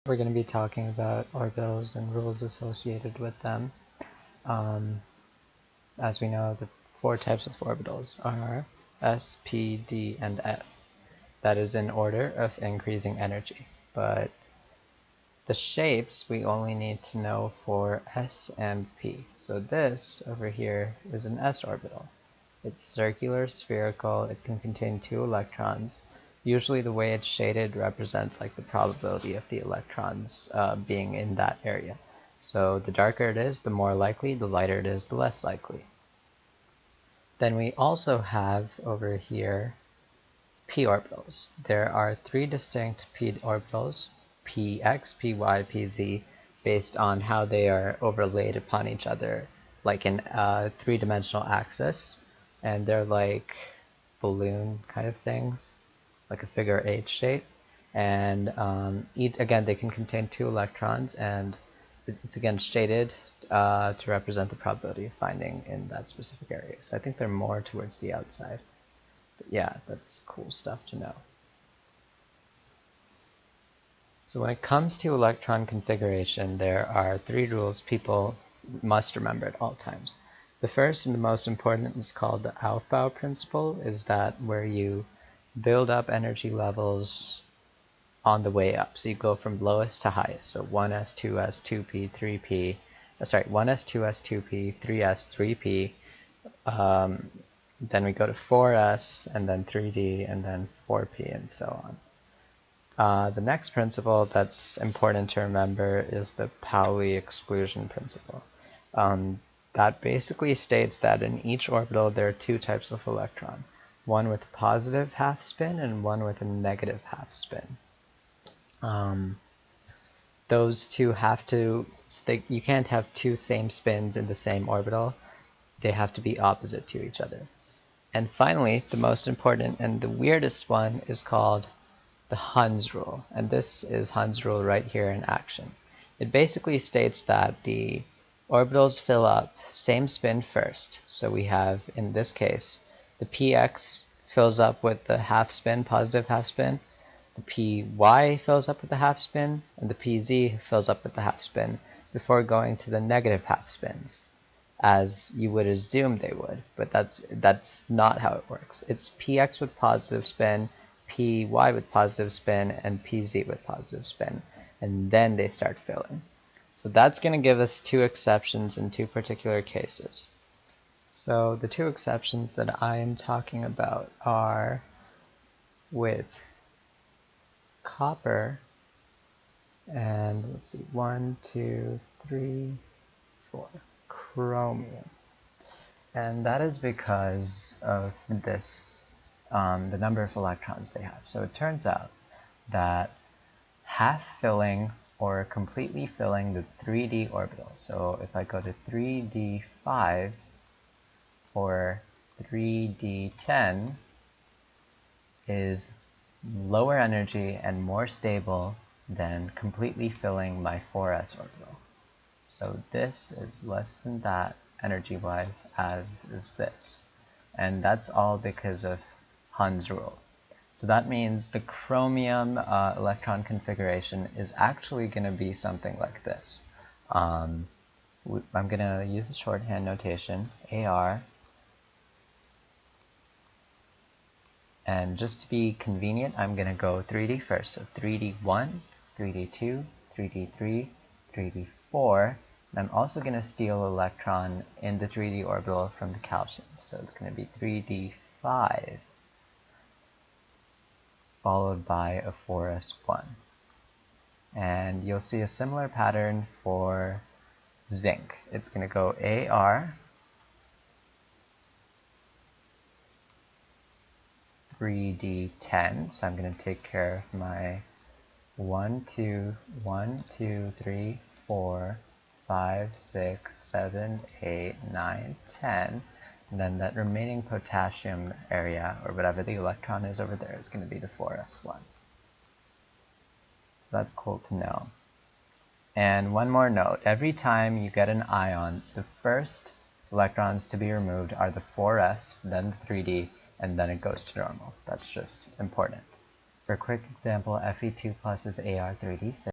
We're going to be talking about orbitals and rules associated with them. As we know, the four types of orbitals are S, P, D, and F. That is in order of increasing energy. But the shapes we only need to know for S and P. So this over here is an S orbital. It's circular, spherical, it can contain 2 electrons. Usually the way it's shaded represents like the probability of the electrons being in that area. So the darker it is, the more likely, the lighter it is, the less likely. Then we also have over here p orbitals. There are 3 distinct p orbitals, px, py, pz, based on how they are overlaid upon each other, like in a 3-dimensional axis. And they're like balloon kind of things, like a figure 8 shape. And again, they can contain 2 electrons, and it's again shaded to represent the probability of finding in that specific area. So I think they're more towards the outside. But yeah, that's cool stuff to know. So when it comes to electron configuration, there are 3 rules people must remember at all times. The first and the most important is called the Aufbau principle, is that where you build up energy levels on the way up. So you go from lowest to highest. So 1s, 2s, 2p, 3p, 1s, 2s, 2p, 3s, 3p, then we go to 4s, and then 3d, and then 4p, and so on. The next principle that's important to remember is the Pauli exclusion principle. That basically states that in each orbital there are 2 types of electron, one with a positive half spin and one with a negative half spin. Those two have to, you can't have 2 same spins in the same orbital. They have to be opposite to each other. And finally, the most important and the weirdest one is called the Hund's rule. And this is Hund's rule right here in action. It basically states that the orbitals fill up same spin first. So we have, in this case, the px fills up with the half spin, positive half spin. The py fills up with the half spin, and the pz fills up with the half spin before going to the negative half spins, as you would assume they would, but that's not how it works. It's px with positive spin, py with positive spin, and pz with positive spin, and then they start filling. So that's going to give us 2 exceptions in 2 particular cases. So the 2 exceptions that I am talking about are with copper and, let's see, 1, 2, 3, 4, chromium. And that is because of this, the number of electrons they have. So it turns out that half filling or completely filling the 3D orbital. So if I go to 3D5 or 3D10 is lower energy and more stable than completely filling my 4s orbital. So this is less than that energy-wise, as is this. And that's all because of Hund's rule. So that means the chromium electron configuration is actually going to be something like this. I'm going to use the shorthand notation, AR. And just to be convenient, I'm going to go 3D first. So 3D1, 3D2, 3D3, 3D4. And I'm also going to steal an electron in the 3D orbital from the calcium. So it's going to be 3D5, followed by a 4s1. And you'll see a similar pattern for zinc. It's going to go AR, 3D10, so I'm going to take care of my 1, 2, 1, 2, 3, 4, 5, 6, 7, 8, 9, 10, and then that remaining potassium area, or whatever the electron is over there, is going to be the 4s1. So that's cool to know. And one more note, every time you get an ion, the first electrons to be removed are the 4s, then the 3d, and then it goes to normal. That's just important. For a quick example, Fe2 plus is Ar3d6.